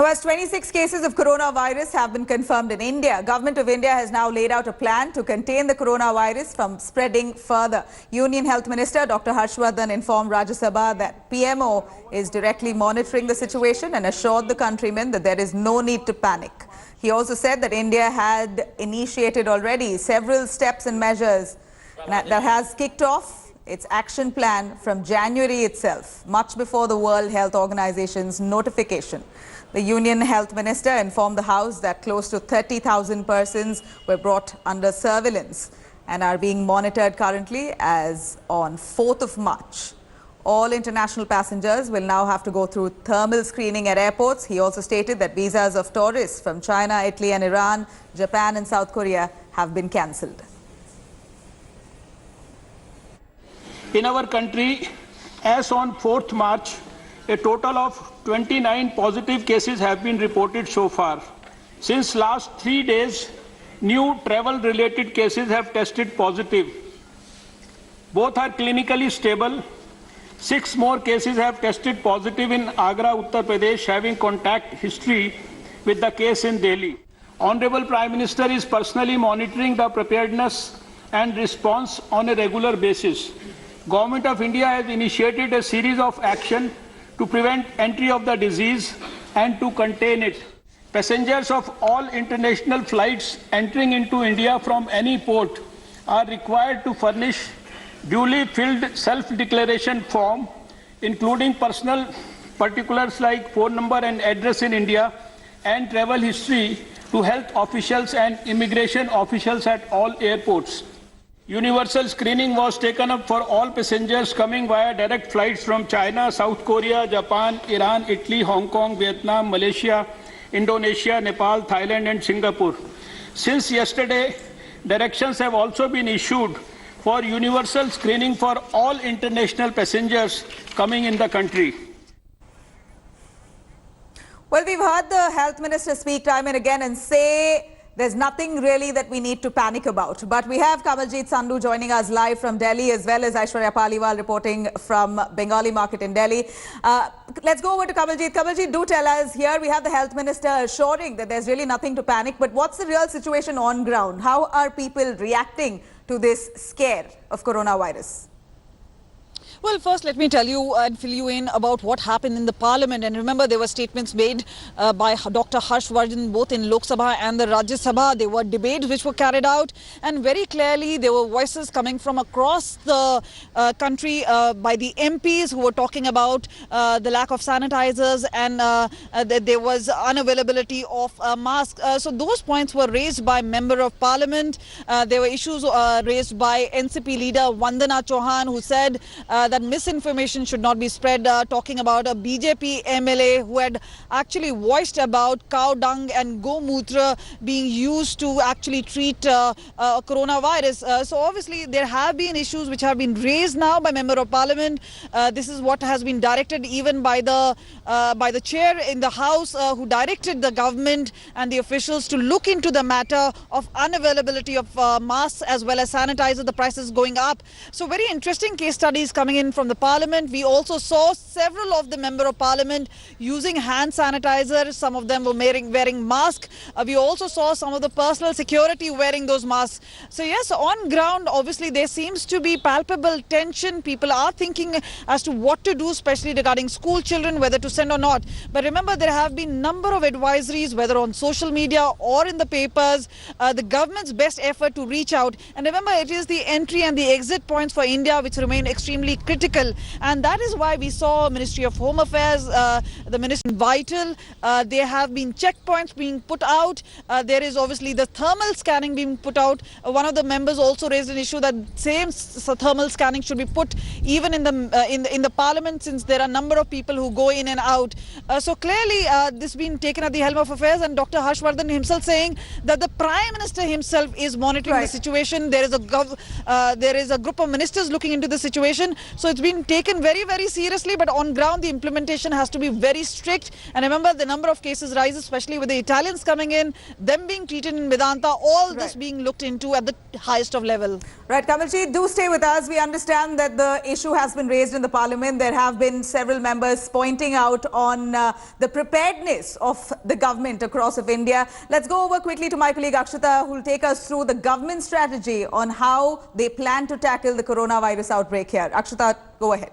As 26 cases of coronavirus have been confirmed in India, Government of India has now laid out a plan to contain the coronavirus from spreading further. Union Health Minister Dr. Vardhan informed Rajya Sabha that PMO is directly monitoring the situation and assured the countrymen that there is no need to panic. He also said that India had initiated already several steps and measures that has kicked off its action plan from January itself, much before the World Health Organization's notification. The Union Health Minister informed the House that close to 30,000 persons were brought under surveillance and are being monitored currently as on 4th of March. All international passengers will now have to go through thermal screening at airports. He also stated that visas of tourists from China, Italy and Iran, Japan and South Korea have been cancelled. In our country, as on 4th March, a total of 29 positive cases have been reported so far. Since last 3 days, new travel-related cases have tested positive. Both are clinically stable. 6 more cases have tested positive in Agra, Uttar Pradesh, having contact history with the case in Delhi. Honorable Prime Minister is personally monitoring the preparedness and response on a regular basis. Government of India has initiated a series of action to prevent entry of the disease and to contain it. Passengers of all international flights entering into India from any port are required to furnish duly filled self-declaration form, including personal particulars like phone number and address in India and travel history to health officials and immigration officials at all airports. Universal screening was taken up for all passengers coming via direct flights from China, South Korea, Japan, Iran, Italy, Hong Kong, Vietnam, Malaysia, Indonesia, Nepal, Thailand and Singapore. Since yesterday, directions have also been issued for universal screening for all international passengers coming in the country. Well, we've heard the Health Minister speak time and again and say there's nothing really that we need to panic about. But we have Kamaljeet Sandhu joining us live from Delhi, as well as Aishwarya Paliwal reporting from Bengali Market in Delhi. Let's go over to Kamaljeet. Kamaljeet, do tell us, here we have the Health Minister assuring that there's really nothing to panic. But what's the real situation on ground? How are people reacting to this scare of coronavirus? Well, first let me tell you and fill you in about what happened in the Parliament. And remember, there were statements made by Dr. Vardhan both in Lok Sabha and the Rajya Sabha. There were debates which were carried out, and very clearly there were voices coming from across the country by the MPs who were talking about the lack of sanitizers and that there was unavailability of masks. So those points were raised by Member of Parliament. There were issues raised by NCP leader Vandana Chauhan, who said that misinformation should not be spread, talking about a BJP MLA who had actually voiced about cow dung and gomutra being used to actually treat coronavirus. So obviously there have been issues which have been raised now by Member of Parliament. This is what has been directed even by the chair in the House, who directed the government and the officials to look into the matter of unavailability of masks as well as sanitizer, the prices going up. So very interesting case studies coming in from the Parliament. We also saw several of the Member of Parliament using hand sanitizer. Some of them were wearing masks. We also saw some of the personal security wearing those masks. So yes, on ground, obviously there seems to be palpable tension. People are thinking as to what to do, especially regarding school children, whether to send or not. But remember, there have been number of advisories, whether on social media or in the papers, the government's best effort to reach out. And remember, it is the entry and the exit points for India which remain extremely critical, and that is why we saw Ministry of Home Affairs, the Ministry Vital. There have been checkpoints being put out. There is obviously the thermal scanning being put out. One of the members also raised an issue that same thermal scanning should be put even in the Parliament, since there are a number of people who go in and out. So clearly this being taken at the helm of affairs, and Dr. Vardhan himself saying that the Prime Minister himself is monitoring the situation. There is a group of ministers looking into the situation. So it's been taken very, very seriously, but on ground the implementation has to be very strict. And remember, the number of cases rises, especially with the Italians coming in, them being treated in Vedanta, all this being looked into at the highest of level. Right, Kamalji, do stay with us. We understand that the issue has been raised in the Parliament. There have been several members pointing out on the preparedness of the government across of India. Let's go over quickly to my colleague Akshita, who will take us through the government strategy on how they plan to tackle the coronavirus outbreak here. Akshita, go ahead.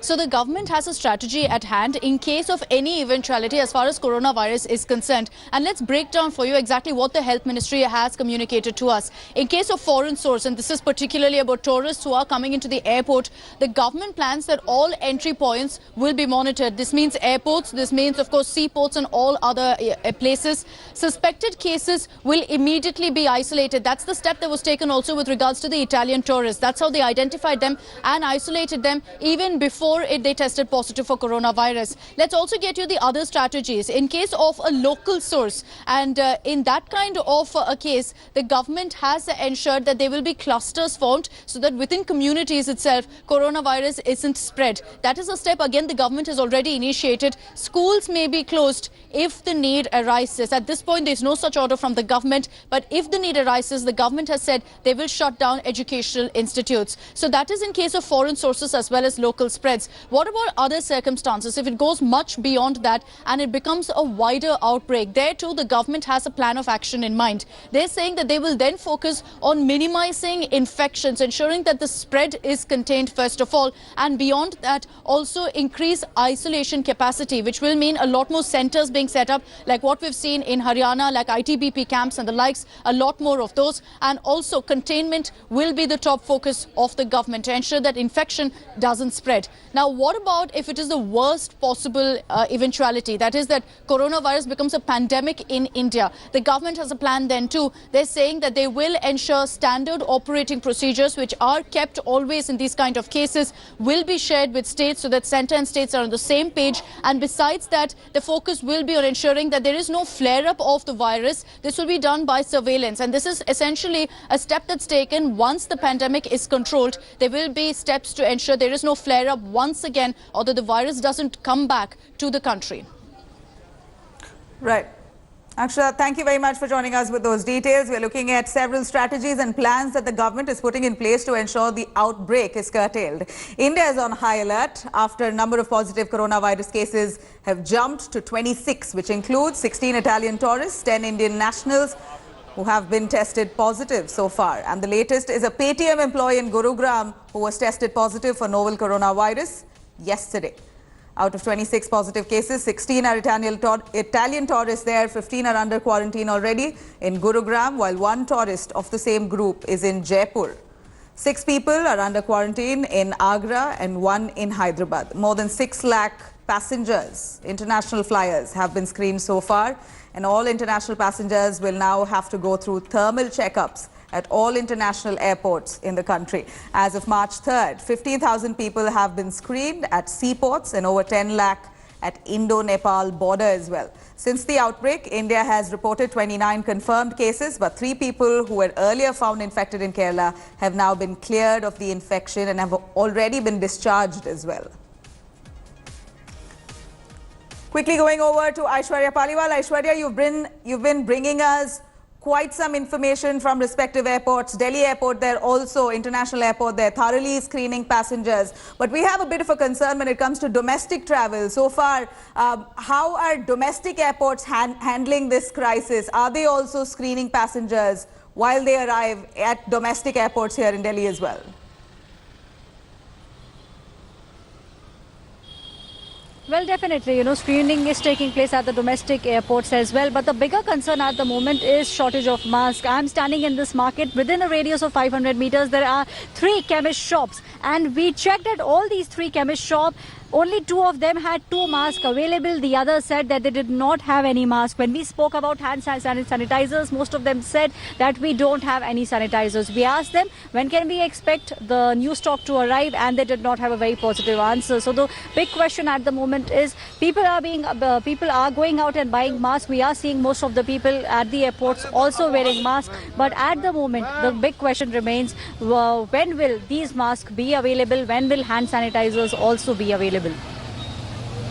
So the government has a strategy at hand in case of any eventuality as far as coronavirus is concerned. And let's break down for you exactly what the Health Ministry has communicated to us. In case of foreign source, and this is particularly about tourists who are coming into the airport, the government plans that all entry points will be monitored. This means airports, this means of course seaports and all other places. Suspected cases will immediately be isolated. That's the step that was taken also with regards to the Italian tourists. That's how they identified them and isolated them even before they tested positive for coronavirus. Let's also get you the other strategies. In case of a local source, and in that kind of a case, the government has ensured that there will be clusters formed so that within communities itself, coronavirus isn't spread. That is a step, again, the government has already initiated. Schools may be closed if the need arises. At this point, there's no such order from the government, but if the need arises, the government has said they will shut down educational institutes. So that is in case of foreign sources as well as local spreads. What about other circumstances? If it goes much beyond that and it becomes a wider outbreak, there too the government has a plan of action in mind. They're saying that they will then focus on minimizing infections, ensuring that the spread is contained first of all, and beyond that also increase isolation capacity, which will mean a lot more centers being set up, like what we've seen in Haryana, like ITBP camps and the likes, a lot more of those. And also containment will be the top focus of the government to ensure that infection doesn't spread. Now, what about if it is the worst possible eventuality? That is that coronavirus becomes a pandemic in India. The government has a plan then too. They're saying that they will ensure standard operating procedures which are kept always in these kind of cases will be shared with states so that centre and states are on the same page. And besides that, the focus will be on ensuring that there is no flare-up of the virus. This will be done by surveillance. And this is essentially a step that's taken once the pandemic is controlled. There will be steps to ensure there is no flare-up once again, or that the virus doesn't come back to the country. Right. Akshata, thank you very much for joining us with those details. We're looking at several strategies and plans that the government is putting in place to ensure the outbreak is curtailed. India is on high alert after a number of positive coronavirus cases have jumped to 26, which includes 16 Italian tourists, 10 Indian nationals who have been tested positive so far. And the latest is a Paytm employee in Gurugram who was tested positive for novel coronavirus yesterday. Out of 26 positive cases, 16 are Italian tourists there, 15 are under quarantine already in Gurugram, while one tourist of the same group is in Jaipur. 6 people are under quarantine in Agra and 1 in Hyderabad. More than 6 lakh passengers, international flyers, have been screened so far, and all international passengers will now have to go through thermal checkups at all international airports in the country. As of March 3rd, 15,000 people have been screened at seaports and over 10 lakh at Indo-Nepal border as well. Since the outbreak, India has reported 29 confirmed cases, but 3 people who were earlier found infected in Kerala have now been cleared of the infection and have already been discharged as well. Quickly going over to Aishwarya Paliwal. Aishwarya, you've been bringing us quite some information from respective airports. Delhi airport, they're also international airport, they're thoroughly screening passengers. But we have a bit of a concern when it comes to domestic travel. So far, how are domestic airports handling this crisis? Are they also screening passengers while they arrive at domestic airports here in Delhi as well? Well, definitely, screening is taking place at the domestic airports as well. But the bigger concern at the moment is shortage of masks. I'm standing in this market. Within a radius of 500 meters, there are 3 chemist shops. And we checked at all these 3 chemist shops. only 2 of them had 2 masks available. The others said that they did not have any mask. When we spoke about hand sanitizers, most of them said that we don't have any sanitizers. We asked them when can we expect the new stock to arrive, and they did not have a very positive answer. So the big question at the moment is people are going out and buying masks. We are seeing most of the people at the airports also wearing masks. But at the moment, the big question remains, when will these masks be available? When will hand sanitizers also be available?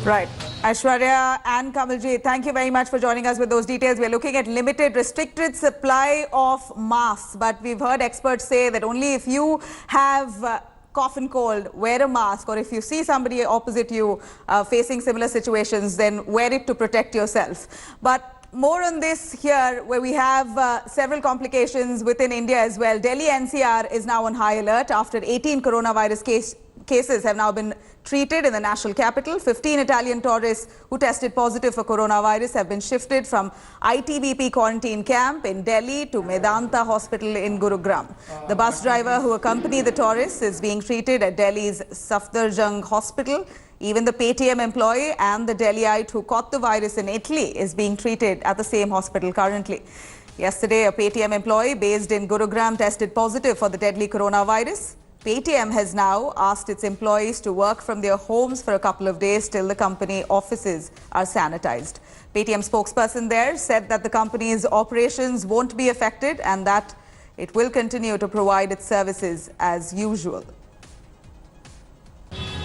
Right. Aishwarya and Kamalji, thank you very much for joining us with those details. We're looking at limited, restricted supply of masks. But we've heard experts say that only if you have cough and cold, wear a mask, or if you see somebody opposite you facing similar situations, then wear it to protect yourself. But more on this here, where we have several complications within India as well. Delhi NCR is now on high alert after 18 coronavirus cases have now been treated in the national capital. 15 Italian tourists who tested positive for coronavirus have been shifted from ITBP quarantine camp in Delhi to Medanta Hospital in Gurugram. The bus driver who accompanied the tourists is being treated at Delhi's Safdarjung Hospital. Even the Paytm employee and the Delhiite who caught the virus in Italy is being treated at the same hospital currently. Yesterday, a Paytm employee based in Gurugram tested positive for the deadly coronavirus. Paytm has now asked its employees to work from their homes for a couple of days till the company offices are sanitized. Paytm spokesperson there said that the company's operations won't be affected and that it will continue to provide its services as usual.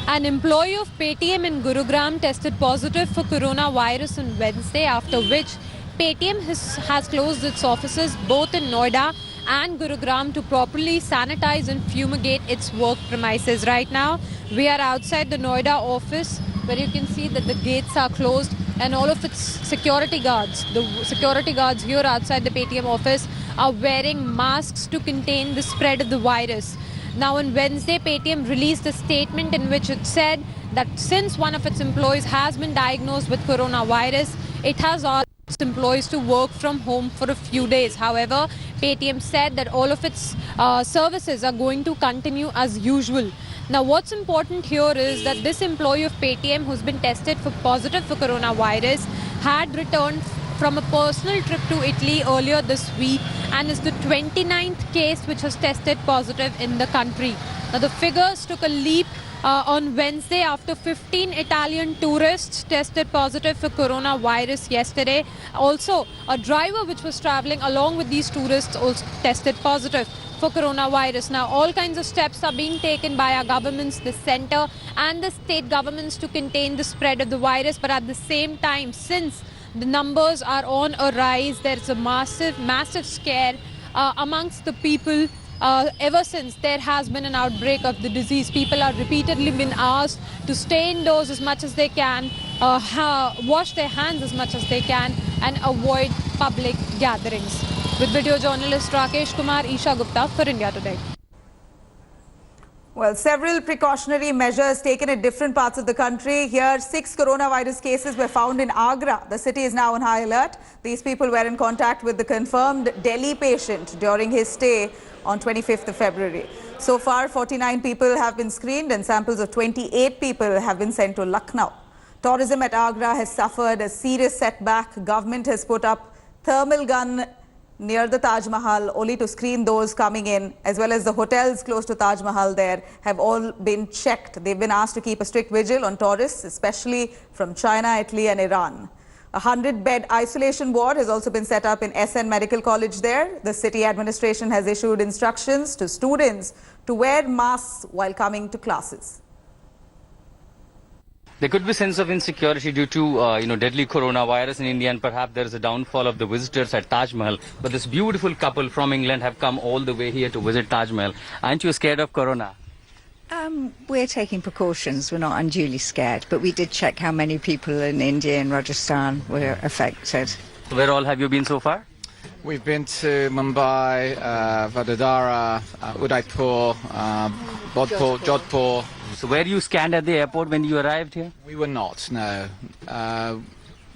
An employee of Paytm in Gurugram tested positive for coronavirus on Wednesday, after which Paytm has closed its offices both in Noida and Gurugram to properly sanitize and fumigate its work premises. Right now, we are outside the Noida office, where you can see that the gates are closed and all of its security guards, the security guards here outside the Paytm office, are wearing masks to contain the spread of the virus. Now on Wednesday, Paytm released a statement in which it said that since one of its employees has been diagnosed with coronavirus, it has asked its employees to work from home for a few days. However, Paytm said that all of its services are going to continue as usual. Now what's important here is that this employee of Paytm who's been tested for positive for coronavirus had returned from a personal trip to Italy earlier this week and is the 29th case which has tested positive in the country. Now the figures took a leap on Wednesday after 15 Italian tourists tested positive for coronavirus yesterday. Also, a driver which was traveling along with these tourists also tested positive for coronavirus. Now all kinds of steps are being taken by our governments, the centre and the state governments, to contain the spread of the virus. But at the same time, since the numbers are on a rise, there's a massive scare amongst the people. Ever since there has been an outbreak of the disease, people are repeatedly been asked to stay indoors as much as they can, wash their hands as much as they can, and avoid public gatherings. With video journalist Rakesh Kumar, Isha Gupta for India Today. Well, several precautionary measures taken at different parts of the country. Here, 6 coronavirus cases were found in Agra. The city is now on high alert. These people were in contact with the confirmed Delhi patient during his stay on 25th of February. So far, 49 people have been screened and samples of 28 people have been sent to Lucknow. Tourism at Agra has suffered a serious setback. Government has put up thermal gun near the Taj Mahal only to screen those coming in, as well as the hotels close to Taj Mahal there have all been checked. They've been asked to keep a strict vigil on tourists, especially from China, Italy and Iran. A 100-bed isolation ward has also been set up in SN Medical College there. The city administration has issued instructions to students to wear masks while coming to classes. There could be a sense of insecurity due to, deadly coronavirus in India, and perhaps there is a downfall of the visitors at Taj Mahal. But this beautiful couple from England have come all the way here to visit Taj Mahal. Aren't you scared of corona? We're taking precautions. We're not unduly scared, but we did check how many people in India and Rajasthan were affected. Where all have you been so far? We've been to Mumbai, Vadodara, Udaipur, Bodhpur, Jodhpur. So were you scanned at the airport when you arrived here? We were not, no.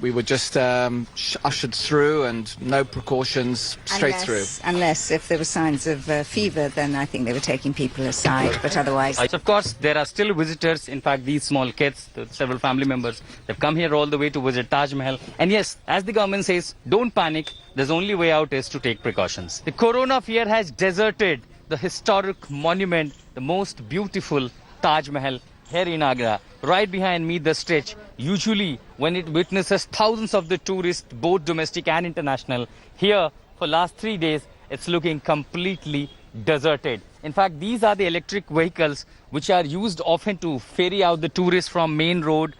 we were just ushered through and no precautions, straight through. Unless if there were signs of fever, then I think they were taking people aside, but otherwise... Of course, there are still visitors. In fact, these small kids, several family members, they've come here all the way to visit Taj Mahal. And yes, as the government says, don't panic. The only way out is to take precautions. The corona fear has deserted the historic monument, the most beautiful Taj Mahal here in Agra. Right behind me, the stretch, usually when it witnesses thousands of the tourists, both domestic and international, here for last 3 days, it's looking completely deserted. In fact, these are the electric vehicles which are used often to ferry out the tourists from main road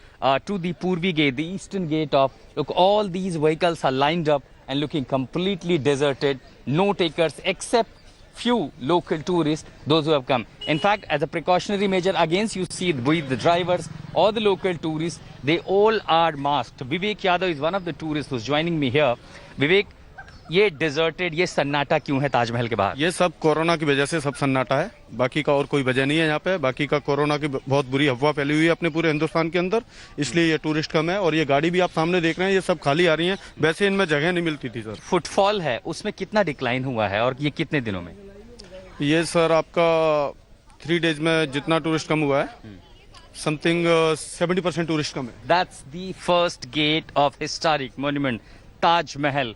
to the Purvi gate, the eastern gate of. Look, all these vehicles are lined up and looking completely deserted. No takers except few local tourists, those who have come. In fact, as a precautionary measure against, you see the drivers or the local tourists, they all are masked. Vivek Yadav is one of the tourists who's joining me here. Vivek, ये deserted, ये सन्नाटा क्यों है ताजमहल के बाहर? ये सब corona की वजह से सब सन्नाटा है, बाकी का और कोई वजह नहीं है यहाँ पे। बाकी का कोरोना की बहुत बुरी अफवाह फैली हुई है अपने पूरे हिंदुस्तान के अंदर, इसलिए ये टूरिस्ट कम है। और ये गाड़ी भी आप सामने देख रहे हैं, ये सब खाली आ रही है। वैसे इनमें जगह नहीं मिलती थी सर। फुटफॉल है, उसमें कितना डिक्लाइन हुआ है और ये कितने दिनों में? ये सर आपका 3 डेज में जितना टूरिस्ट कम हुआ है, समथिंग 70% टूरिस्ट कम है। That's the first gate of historic monument, Taj Mahal,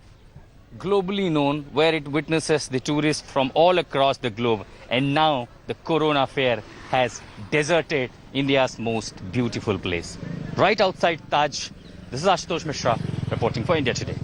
globally known, where it witnesses the tourists from all across the globe. And now the corona fear has deserted India's most beautiful place. Right outside Taj, this is Ashutosh Mishra reporting for India Today.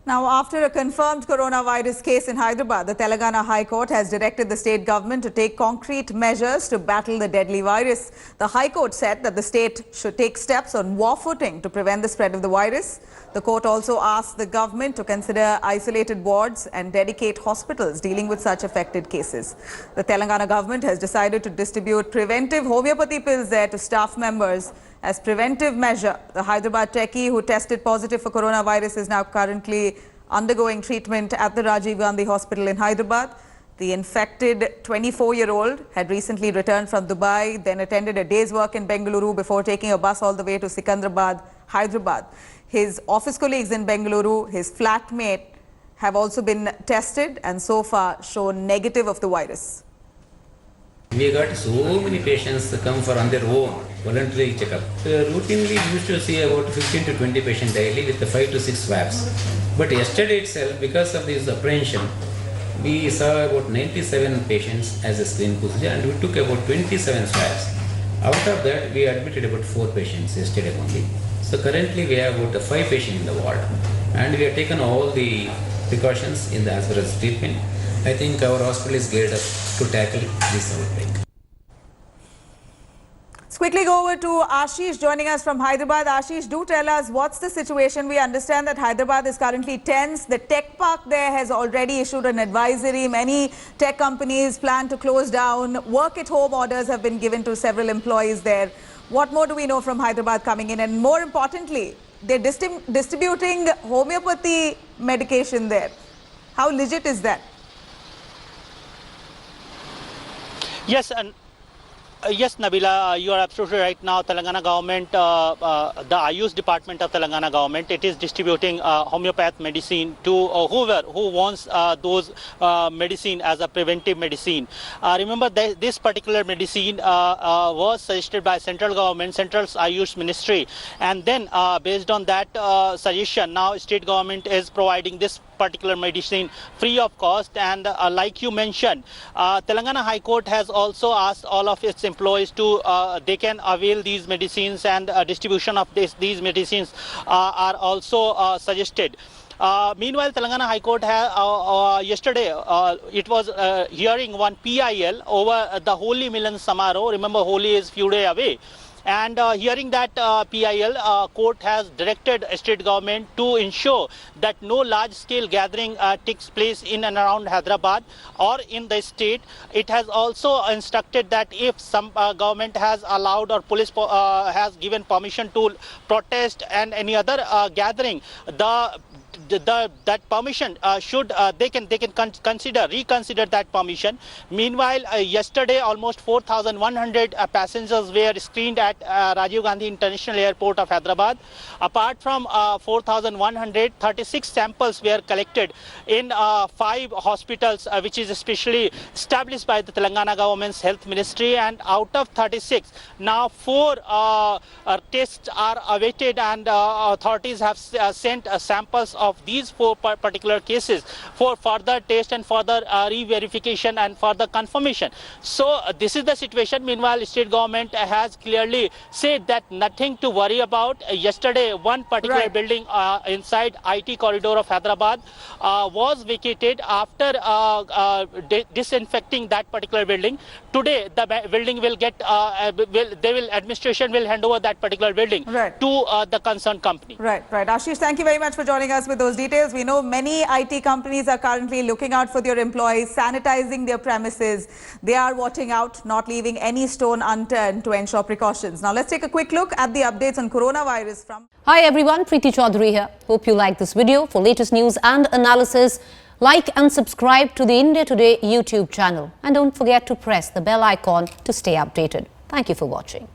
Now, after a confirmed coronavirus case in Hyderabad, the Telangana High Court has directed the state government to take concrete measures to battle the deadly virus. The High Court said that the state should take steps on war footing to prevent the spread of the virus. The court also asked the government to consider isolated wards and dedicate hospitals dealing with such affected cases. The Telangana government has decided to distribute preventive homeopathy pills there to staff members as preventive measure. The Hyderabad techie who tested positive for coronavirus is now currently undergoing treatment at the Rajiv Gandhi Hospital in Hyderabad. The infected 24-year-old had recently returned from Dubai, then attended a day's work in Bengaluru before taking a bus all the way to Sikandrabad, Hyderabad. His office colleagues in Bengaluru, his flatmate, have also been tested and so far shown negative of the virus. We got so many patients come for on their own voluntary checkup. Routinely we used to see about 15 to 20 patients daily with the 5 to 6 swabs. But yesterday itself, because of this apprehension, we saw about 97 patients as a screen procedure and we took about 27 swabs. Out of that, we admitted about 4 patients yesterday only. So currently we have about 5 patients in the ward and we have taken all the precautions in the as far as treatment. I think our hospital is geared up to tackle this outbreak. Let's quickly go over to Ashish joining us from Hyderabad. Ashish, do tell us what's the situation. We understand that Hyderabad is currently tense. The tech park there has already issued an advisory. Many tech companies plan to close down. Work at home orders have been given to several employees there. What more do we know from Hyderabad coming in? And more importantly, they're distributing homeopathy medication there. How legit is that? Yes, and yes, Nabila, you are absolutely right. Now, Telangana government, the Ayush department of Telangana government, it is distributing homeopath medicine to whoever who wants those medicine as a preventive medicine. Remember, this particular medicine was suggested by central government, central Ayush ministry, and then based on that suggestion, now state government is providing this particular medicine free of cost. And like you mentioned, Telangana High Court has also asked all of its employees to they can avail these medicines, and distribution of these medicines are also suggested. Meanwhile, Telangana High Court has yesterday it was hearing one PIL over the Holi Milan Samaro. Remember, Holi is few days away. And hearing that PIL, court has directed state government to ensure that no large-scale gathering takes place in and around Hyderabad or in the state. It has also instructed that if some government has allowed or police has given permission to protest and any other gathering, the that permission should they can reconsider that permission. Meanwhile, yesterday almost 4,100 passengers were screened at Rajiv Gandhi International Airport of Hyderabad. Apart from 4,100, 36 samples were collected in 5 hospitals which is especially established by the Telangana government's health ministry, and out of 36 now 4 tests are awaited, and authorities have sent samples of these 4 particular cases for further test and further re-verification and further confirmation. So this is the situation. Meanwhile, state government has clearly said that nothing to worry about. Yesterday, one particular building inside IT corridor of Hyderabad was vacated after disinfecting that particular building. Today, the building will get administration will hand over that particular building to the concerned company. Right. Ashish, thank you very much for joining us with those details. We know many IT companies are currently looking out for their employees, sanitizing their premises. They are watching out, not leaving any stone unturned to ensure precautions. Now, let's take a quick look at the updates on coronavirus from... Hi everyone, Preeti Chaudhary here. Hope you like this video. For latest news and analysis, like and subscribe to the India Today YouTube channel. And don't forget to press the bell icon to stay updated. Thank you for watching.